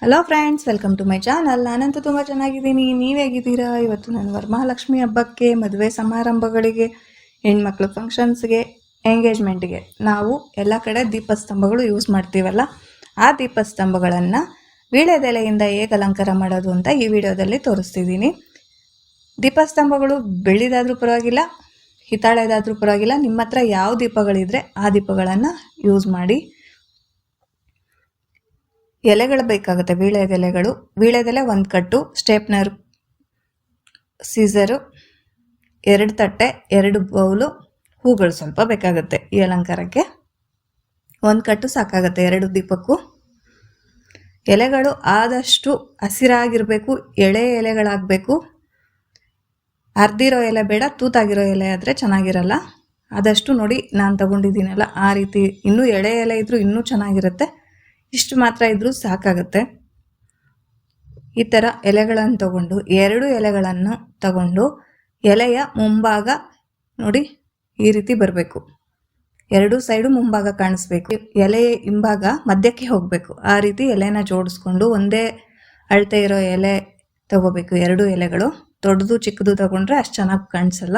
Hello friends, welcome to my channel. ನಾನಂತೂ ತುಂಬ ಚೆನ್ನಾಗಿದ್ದೀನಿ. ನೀವು ಹೇಗಿದ್ದೀರಾ? ಇವತ್ತು ನಾನು ವರಮಹಾಲಕ್ಷ್ಮಿ ಹಬ್ಬಕ್ಕೆ, ಮದುವೆ ಸಮಾರಂಭಗಳಿಗೆ, ಹೆಣ್ಮಕ್ಳು ಫಂಕ್ಷನ್ಸ್ಗೆ, ಎಂಗೇಜ್ಮೆಂಟ್ಗೆ ನಾವು ಎಲ್ಲ ಕಡೆ ದೀಪಸ್ತಂಭಗಳು ಯೂಸ್ ಮಾಡ್ತೀವಲ್ಲ, ಆ ದೀಪಸ್ತಂಭಗಳನ್ನು ವೀಳ್ಯದೆಲೆಯಿಂದ ಹೇಗೆ ಅಲಂಕಾರ ಮಾಡೋದು ಅಂತ ಈ ವಿಡಿಯೋದಲ್ಲಿ ತೋರಿಸ್ತಿದ್ದೀನಿ. ದೀಪಸ್ತಂಭಗಳು ಬೆಳ್ಳಿದಾದರೂ ಪರವಾಗಿಲ್ಲ, ಹಿತ್ತಾಳೆದಾದರೂ ಪರವಾಗಿಲ್ಲ, ನಿಮ್ಮ ಹತ್ರ ಯಾವ ದೀಪಗಳಿದ್ರೆ ಆ ದೀಪಗಳನ್ನು ಯೂಸ್ ಮಾಡಿ. ಎಲೆಗಳು ಬೇಕಾಗುತ್ತೆ, ವೀಳ್ಯದೆಲೆಗಳು. ವೀಳ್ಯದೆಲೆ 1 ಕಟ್ಟು, ಸ್ಟೇಪ್ನರ್, ಸೀಸರು, 2 ತಟ್ಟೆ, 2 ಬೌಲು, ಹೂಗಳು ಸ್ವಲ್ಪ ಬೇಕಾಗುತ್ತೆ ಈ ಅಲಂಕಾರಕ್ಕೆ. 1 ಕಟ್ಟು ಸಾಕಾಗುತ್ತೆ 2 ದೀಪಕ್ಕೂ. ಎಲೆಗಳು ಆದಷ್ಟು ಹಸಿರಾಗಿರಬೇಕು, ಎಳೆ ಎಲೆಗಳಾಗಬೇಕು. ಅರ್ದಿರೋ ಎಲೆ ಬೇಡ, ತೂತಾಗಿರೋ ಎಲೆ ಆದರೆ ಚೆನ್ನಾಗಿರಲ್ಲ. ಆದಷ್ಟು ನೋಡಿ, ನಾನು ತಗೊಂಡಿದ್ದೀನಲ್ಲ ಆ ರೀತಿ, ಇನ್ನೂ ಎಳೆ ಎಲೆ ಇದ್ದರೂ ಇನ್ನೂ ಚೆನ್ನಾಗಿರುತ್ತೆ. ಇಷ್ಟು ಮಾತ್ರ ಇದ್ದರೂ ಸಾಕಾಗುತ್ತೆ. ಈ ಥರ ಎಲೆಗಳನ್ನು ತಗೊಂಡು, 2 ಎಲೆಗಳನ್ನು ತಗೊಂಡು, ಎಲೆಯ ಮುಂಭಾಗ ನೋಡಿ ಈ ರೀತಿ ಬರಬೇಕು. 2 ಸೈಡು ಮುಂಭಾಗ ಕಾಣಿಸ್ಬೇಕು. ಎಲೆಯ ಹಿಂಭಾಗ ಮಧ್ಯಕ್ಕೆ ಹೋಗಬೇಕು. ಆ ರೀತಿ ಎಲೆನ ಜೋಡಿಸ್ಕೊಂಡು ಒಂದೇ ಅಳತೆ ಇರೋ ಎಲೆ ತಗೋಬೇಕು. 2 ಎಲೆಗಳು ದೊಡ್ಡದು ಚಿಕ್ಕದು ತಗೊಂಡ್ರೆ ಅಷ್ಟು ಚೆನ್ನಾಗಿ ಕಾಣಿಸಲ್ಲ.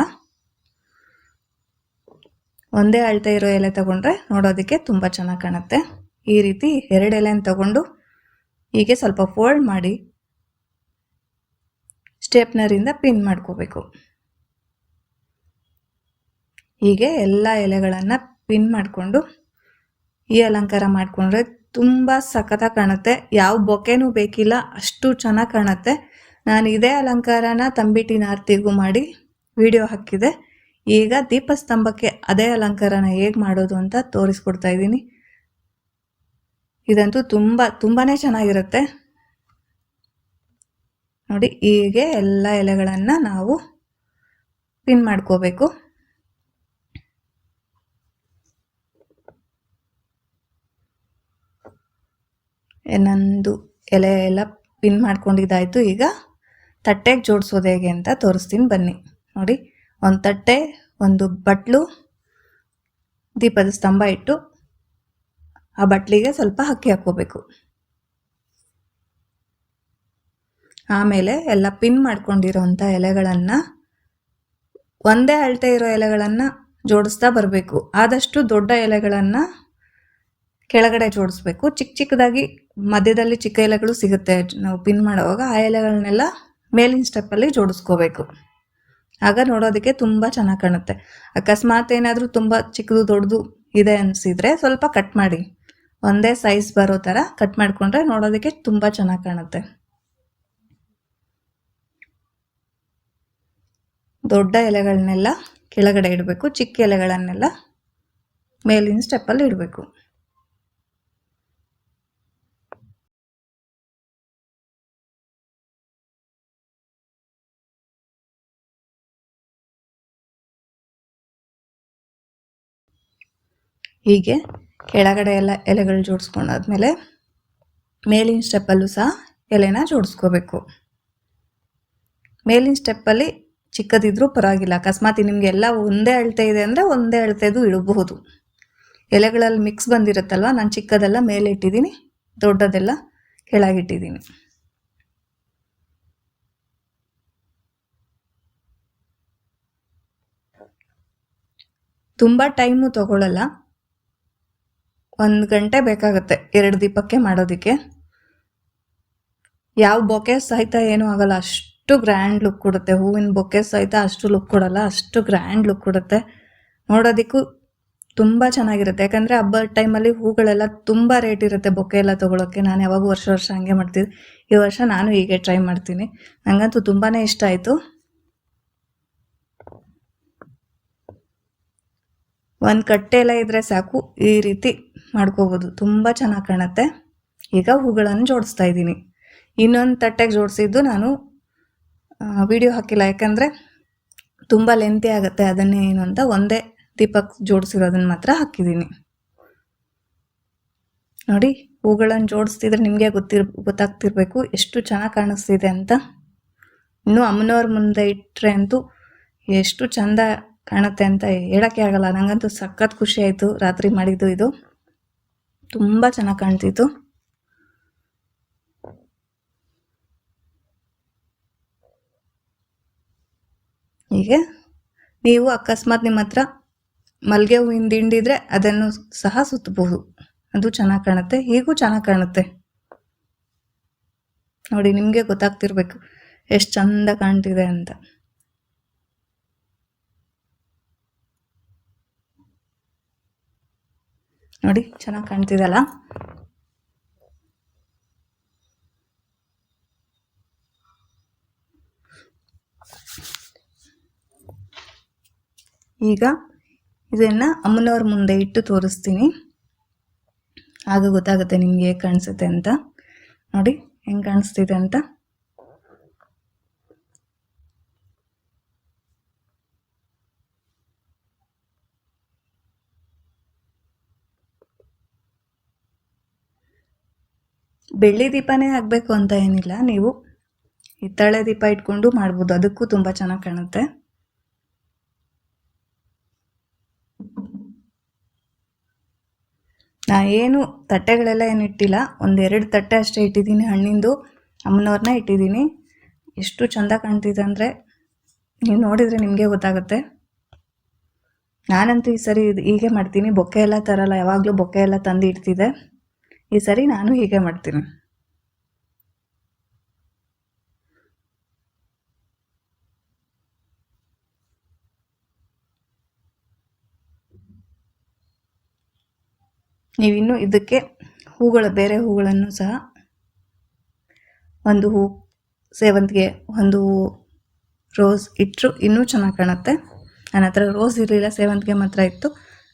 ಒಂದೇ ಅಳತೆ ಇರೋ ಎಲೆ ತಗೊಂಡ್ರೆ ನೋಡೋದಕ್ಕೆ ತುಂಬ ಚೆನ್ನಾಗಿ ಕಾಣುತ್ತೆ. ಈ ರೀತಿ 2 ಎಲೆನ ತಗೊಂಡು ಹೀಗೆ ಸ್ವಲ್ಪ ಫೋಲ್ಡ್ ಮಾಡಿ ಸ್ಟೇಪ್ನರಿಂದ ಪಿನ್ ಮಾಡ್ಕೋಬೇಕು. ಹೀಗೆ ಎಲ್ಲ ಎಲೆಗಳನ್ನು ಪಿನ್ ಮಾಡಿಕೊಂಡು ಈ ಅಲಂಕಾರ ಮಾಡಿಕೊಂಡ್ರೆ ತುಂಬ ಸಖತ್ತಾಗಿ ಕಾಣುತ್ತೆ. ಯಾವ ಬೊಕೆನೂ ಬೇಕಿಲ್ಲ, ಅಷ್ಟು ಚೆನ್ನಾಗಿ ಕಾಣುತ್ತೆ. ನಾನು ಇದೇ ಅಲಂಕಾರನ ತಂಬಿಟ್ಟಿನ ಆರತಿಗೂ ಮಾಡಿ ವಿಡಿಯೋ ಹಾಕಿದೆ. ಈಗ ದೀಪಸ್ತಂಭಕ್ಕೆ ಅದೇ ಅಲಂಕಾರನ ಹೇಗೆ ಮಾಡೋದು ಅಂತ ತೋರಿಸ್ಕೊಡ್ತಾ ಇದ್ದೀನಿ. ಇದಂತೂ ತುಂಬಾ ಚೆನ್ನಾಗಿರುತ್ತೆ ನೋಡಿ. ಹೀಗೆ ಎಲ್ಲ ಎಲೆಗಳನ್ನು ನಾವು ಪಿನ್ ಮಾಡ್ಕೋಬೇಕು. ನಂದು ಎಲೆ ಎಲ್ಲ ಪಿನ್ ಮಾಡ್ಕೊಂಡಿದ್ದಾಯಿತು. ಈಗ ತಟ್ಟೆಗೆ ಜೋಡಿಸೋದು ಹೇಗೆ ಅಂತ ತೋರಿಸ್ತೀನಿ ಬನ್ನಿ. ನೋಡಿ, 1 ತಟ್ಟೆ, 1 ಬಟ್ಲು, ದೀಪದ ಸ್ತಂಭ ಇಟ್ಟು ಆ ಬಟ್ಲಿಗೆ ಸ್ವಲ್ಪ ಅಕ್ಕಿ ಹಾಕ್ಕೋಬೇಕು. ಆಮೇಲೆ ಎಲ್ಲ ಪಿನ್ ಮಾಡ್ಕೊಂಡಿರೋಂಥ ಎಲೆಗಳನ್ನು, ಒಂದೇ ಅಳತೆ ಇರೋ ಎಲೆಗಳನ್ನು ಜೋಡಿಸ್ತಾ ಬರಬೇಕು. ಆದಷ್ಟು ದೊಡ್ಡ ಎಲೆಗಳನ್ನು ಕೆಳಗಡೆ ಜೋಡಿಸ್ಬೇಕು. ಚಿಕ್ಕದಾಗಿ ಮಧ್ಯದಲ್ಲಿ ಚಿಕ್ಕ ಎಲೆಗಳು ಸಿಗುತ್ತೆ ನಾವು ಪಿನ್ ಮಾಡುವಾಗ. ಆ ಎಲೆಗಳನ್ನೆಲ್ಲ ಮೇಲಿನ ಸ್ಟೆಪ್ಪಲ್ಲಿ ಜೋಡಿಸ್ಕೋಬೇಕು. ಆಗ ನೋಡೋದಕ್ಕೆ ತುಂಬ ಚೆನ್ನಾಗಿ ಕಾಣುತ್ತೆ. ಅಕಸ್ಮಾತ್ ಏನಾದರೂ ತುಂಬ ಚಿಕ್ಕದು ದೊಡ್ಡದು ಇದೆ ಅನಿಸಿದರೆ ಸ್ವಲ್ಪ ಕಟ್ ಮಾಡಿ, ಒಂದೇ ಸೈಜ್ ಬರೋ ಥರ ಕಟ್ ಮಾಡಿಕೊಂಡ್ರೆ ನೋಡೋದಕ್ಕೆ ತುಂಬ ಚೆನ್ನಾಗಿ ಕಾಣುತ್ತೆ. ದೊಡ್ಡ ಎಲೆಗಳನ್ನೆಲ್ಲ ಕೆಳಗಡೆ ಇಡಬೇಕು, ಚಿಕ್ಕ ಎಲೆಗಳನ್ನೆಲ್ಲ ಮೇಲಿನ ಸ್ಟೆಪ್ಪಲ್ಲಿ ಇಡಬೇಕು. ಹೀಗೆ ಕೆಳಗಡೆ ಎಲ್ಲ ಎಲೆಗಳು ಜೋಡಿಸ್ಕೊಂಡಾದ್ಮೇಲೆ ಮೇಲಿನ ಸ್ಟೆಪ್ಪಲ್ಲೂ ಸಹ ಎಲೆನ ಜೋಡಿಸ್ಕೋಬೇಕು. ಮೇಲಿನ ಸ್ಟೆಪ್ಪಲ್ಲಿ ಚಿಕ್ಕದಿದ್ರೂ ಪರವಾಗಿಲ್ಲ. ಅಕಸ್ಮಾತ್ ನಿಮಗೆಲ್ಲ ಒಂದೇ ಅಳತೆ ಇದೆ ಅಂದರೆ ಒಂದೇ ಅಳತೆದು ಇಡಬಹುದು. ಎಲೆಗಳಲ್ಲಿ ಮಿಕ್ಸ್ ಬಂದಿರುತ್ತಲ್ವ, ನಾನು ಚಿಕ್ಕದೆಲ್ಲ ಮೇಲೆ ಇಟ್ಟಿದ್ದೀನಿ, ದೊಡ್ಡದೆಲ್ಲ ಕೆಳಗಿಟ್ಟಿದ್ದೀನಿ. ತುಂಬ ಟೈಮು ತಗೊಳ್ಳಲ್ಲ, 1 ಗಂಟೆ ಬೇಕಾಗುತ್ತೆ 2 ದೀಪಕ್ಕೆ ಮಾಡೋದಕ್ಕೆ. ಯಾವ ಬೊಕೆ ಸಹಿತ ಏನೂ ಆಗಲ್ಲ, ಅಷ್ಟು ಗ್ರ್ಯಾಂಡ್ ಲುಕ್ ಕೊಡುತ್ತೆ. ಹೂವಿನ ಬೊಕೆ ಸಹಿತ ಅಷ್ಟು ಲುಕ್ ಕೊಡಲ್ಲ, ಅಷ್ಟು ಗ್ರ್ಯಾಂಡ್ ಲುಕ್ ಕೊಡುತ್ತೆ. ನೋಡೋದಕ್ಕೂ ತುಂಬ ಚೆನ್ನಾಗಿರುತ್ತೆ. ಯಾಕಂದರೆ ಹಬ್ಬದ ಟೈಮಲ್ಲಿ ಹೂಗಳೆಲ್ಲ ತುಂಬ ರೇಟ್ ಇರುತ್ತೆ ಬೊಕೆ ಎಲ್ಲ ತೊಗೊಳೋಕ್ಕೆ. ನಾನು ಯಾವಾಗ ವರ್ಷ ಹಂಗೆ ಮಾಡ್ತಿದ್ದೆ. ಈ ವರ್ಷ ನಾನು ಹೀಗೆ ಟ್ರೈ ಮಾಡ್ತೀನಿ. ನನಗಂತೂ ತುಂಬಾ ಇಷ್ಟ ಆಯಿತು. 1 ಕಟ್ಟೆ ಎಲ್ಲ ಇದ್ದರೆ ಸಾಕು, ಈ ರೀತಿ ಮಾಡ್ಕೋಬೋದು, ತುಂಬ ಚೆನ್ನಾಗಿ ಕಾಣುತ್ತೆ. ಈಗ ಹೂಗಳನ್ನು ಜೋಡಿಸ್ತಾ ಇದ್ದೀನಿ. ಇನ್ನೊಂದು ತಟ್ಟೆಗೆ ಜೋಡಿಸಿದ್ದು ನಾನು ವಿಡಿಯೋ ಹಾಕಿಲ್ಲ, ಯಾಕಂದರೆ ತುಂಬ ಲೆಂತಿ ಆಗುತ್ತೆ. ಅದನ್ನೇ ಏನು ಅಂತ ಒಂದೇ ದೀಪಕ್ಕೆ ಜೋಡಿಸಿರೋದನ್ನು ಮಾತ್ರ ಹಾಕಿದ್ದೀನಿ. ನೋಡಿ, ಹೂಗಳನ್ನು ಜೋಡಿಸ್ತಿದ್ರೆ ನಿಮಗೆ ಗೊತ್ತಾಗ್ತಿರ್ಬೇಕು ಎಷ್ಟು ಚೆನ್ನಾಗಿ ಕಾಣಿಸ್ತಿದೆ ಅಂತ. ಇನ್ನೂ ಅಮ್ಮನವ್ರ ಮುಂದೆ ಇಟ್ಟರೆ ಅಂತೂ ಎಷ್ಟು ಚೆಂದ ಕಾಣುತ್ತೆ ಅಂತ ಹೇಳೋಕ್ಕೆ ಆಗಲ್ಲ. ನನಗಂತೂ ಸಖತ್ ಖುಷಿ ಆಯಿತು ರಾತ್ರಿ ಮಾಡಿದ್ದು. ಇದು ತುಂಬ ಚೆನ್ನಾಗಿ ಕಾಣ್ತಿತ್ತು. ಹೀಗೆ ನೀವು ಅಕಸ್ಮಾತ್ ನಿಮ್ಮ ಹತ್ರ ಮಲ್ಲಿಗೆ ಹೂವಿನ ದಿಂಡಿದ್ರೆ ಅದನ್ನು ಸಹ ಸುತ್ತಬಹುದು, ಅದು ಚೆನ್ನಾಗಿ ಕಾಣುತ್ತೆ. ಹೀಗೂ ಚೆನ್ನಾಗಿ ಕಾಣುತ್ತೆ ನೋಡಿ, ನಿಮಗೆ ಗೊತ್ತಾಗ್ತಿರ್ಬೇಕು ಎಷ್ಟು ಚಂದ ಕಾಣ್ತಿದೆ ಅಂತ. ನೋಡಿ ಚೆನ್ನಾಗಿ ಕಾಣ್ತಿದೆಲ್ಲ. ಈಗ ಇದನ್ನು ಅಮ್ಮನವ್ರ ಮುಂದೆ ಇಟ್ಟು ತೋರಿಸ್ತೀನಿ, ಆಗ ಗೊತ್ತಾಗುತ್ತೆ ನಿಮ್ಗೆ ಹೇಗೆ ಕಾಣಿಸುತ್ತೆ ಅಂತ. ನೋಡಿ ಹೆಂಗೆ ಕಾಣಿಸ್ತಿದೆ ಅಂತ. ಬೆಳ್ಳಿ ದೀಪನೇ ಆಗಬೇಕು ಅಂತ ಏನಿಲ್ಲ, ನೀವು ಹಿತ್ತಾಳೆ ದೀಪ ಇಟ್ಕೊಂಡು ಮಾಡ್ಬೋದು, ಅದಕ್ಕೂ ತುಂಬ ಚೆನ್ನಾಗಿ ಕಾಣುತ್ತೆ. ನಾ ಏನು ತಟ್ಟೆಗಳೆಲ್ಲ ಏನು ಇಟ್ಟಿಲ್ಲ, ಒಂದೆರಡು ತಟ್ಟೆ ಅಷ್ಟೇ ಇಟ್ಟಿದ್ದೀನಿ, ಹಣ್ಣಿಂದು ಅಮ್ಮನವ್ರನ್ನ ಇಟ್ಟಿದ್ದೀನಿ. ಎಷ್ಟು ಚೆಂದ ಕಾಣ್ತಿದೆ ಅಂದರೆ ನೀವು ನೋಡಿದರೆ ನಿಮಗೆ ಗೊತ್ತಾಗುತ್ತೆ. ನಾನಂತೂ ಈ ಸರಿ ಹೀಗೆ ಮಾಡ್ತೀನಿ, ಬೊಕ್ಕೆ ಎಲ್ಲ ತರಲ್ಲ, ಯಾವಾಗಲೂ ಬೊಕ್ಕೆ ಎಲ್ಲ ತಂದು ಇಡ್ತಿದ್ದೆ. ಈ ಸರಿ ನಾನು ಹೀಗೆ ಮಾಡ್ತೀನಿ. ನೀವಿನ್ನೂ ಇದಕ್ಕೆ ಬೇರೆ ಹೂಗಳನ್ನು ಸಹ, ಒಂದು ಹೂ ಸೇವಂತಿಗೆ, ಒಂದು ಹೂ ರೋಸ್ ಇಟ್ಟರು ಇನ್ನೂ ಚೆನ್ನಾಗಿ ಕಾಣುತ್ತೆ. ನನ್ನ ಹತ್ರ ರೋಸ್ ಇರಲಿಲ್ಲ, ಸೇವಂತಿಗೆ ಮಾತ್ರ ಇತ್ತು,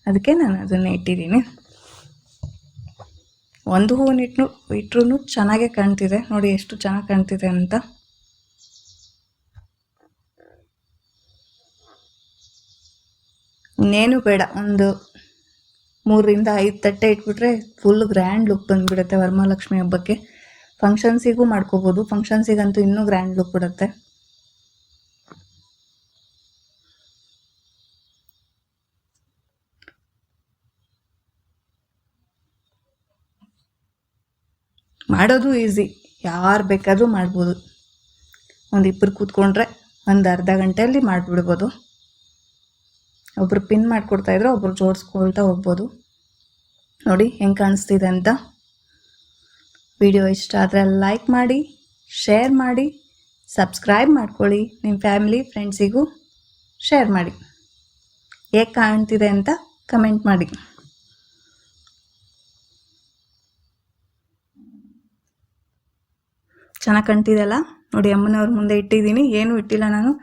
ಅದಕ್ಕೆ ನಾನು ಅದನ್ನು ಇಟ್ಟಿದ್ದೀನಿ. ಒಂದು ಹೂವನ್ನು ಇಟ್ಟರು ಚೆನ್ನಾಗೇ ಕಾಣ್ತಿದೆ ನೋಡಿ, ಎಷ್ಟು ಚೆನ್ನಾಗಿ ಕಾಣ್ತಿದೆ ಅಂತ. ಇನ್ನೇನು ಬೇಡ, ಒಂದು 3ರಿಂದ 5 ತಟ್ಟೆ ಇಟ್ಬಿಟ್ರೆ ಫುಲ್ ಗ್ರ್ಯಾಂಡ್ ಲುಕ್ ಬಂದುಬಿಡುತ್ತೆ. ವರಮಹಾಲಕ್ಷ್ಮಿ ಹಬ್ಬಕ್ಕೆ ಫಂಕ್ಷನ್ಸಿಗೂ ಮಾಡ್ಕೋಬೋದು, ಫಂಕ್ಷನ್ಸಿಗಂತೂ ಇನ್ನೂ ಗ್ರ್ಯಾಂಡ್ ಲುಕ್ ಬಿಡುತ್ತೆ. ಮಾಡೋದು ಈಸಿ, ಯಾರು ಬೇಕಾದರೂ ಮಾಡ್ಬೋದು. ಒಂದು ಇಬ್ಬರು ಕೂತ್ಕೊಂಡ್ರೆ ಒಂದು ಅರ್ಧ ಗಂಟೆಯಲ್ಲಿ ಮಾಡಿಬಿಡ್ಬೋದು. ಒಬ್ಬರು ಪಿನ್ ಮಾಡಿಕೊಡ್ತಾಯಿದ್ರೆ ಒಬ್ಬರು ಜೋಡಿಸ್ಕೊಳ್ತಾ ಹೋಗ್ಬೋದು. ನೋಡಿ ಹೆಂಗೆ ಕಾಣಿಸ್ತಿದೆ ಅಂತ. ವಿಡಿಯೋ ಇಷ್ಟ ಆದರೆ ಲೈಕ್ ಮಾಡಿ, ಶೇರ್ ಮಾಡಿ, ಸಬ್ಸ್ಕ್ರೈಬ್ ಮಾಡ್ಕೊಳ್ಳಿ. ನಿಮ್ಮ ಫ್ಯಾಮಿಲಿ ಫ್ರೆಂಡ್ಸಿಗೂ ಶೇರ್ ಮಾಡಿ. ಹೇಗೆ ಕಾಣ್ತಿದೆ ಅಂತ ಕಮೆಂಟ್ ಮಾಡಿ. ಚೆನ್ನಾಗಿ ಕಾಣ್ತಿದೆಯಲ್ಲ ನೋಡಿ, ಅಮ್ಮನವ್ರ ಮುಂದೆ ಇಟ್ಟಿದ್ದೀನಿ, ಏನೂ ಇಟ್ಟಿಲ್ಲ ನಾನು.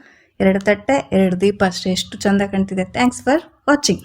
2 ತಟ್ಟೆ 2 ದೀಪ ಅಷ್ಟೇ, ಎಷ್ಟು ಚೆಂದ ಕಾಣ್ತಿದೆ. Thanks for watching.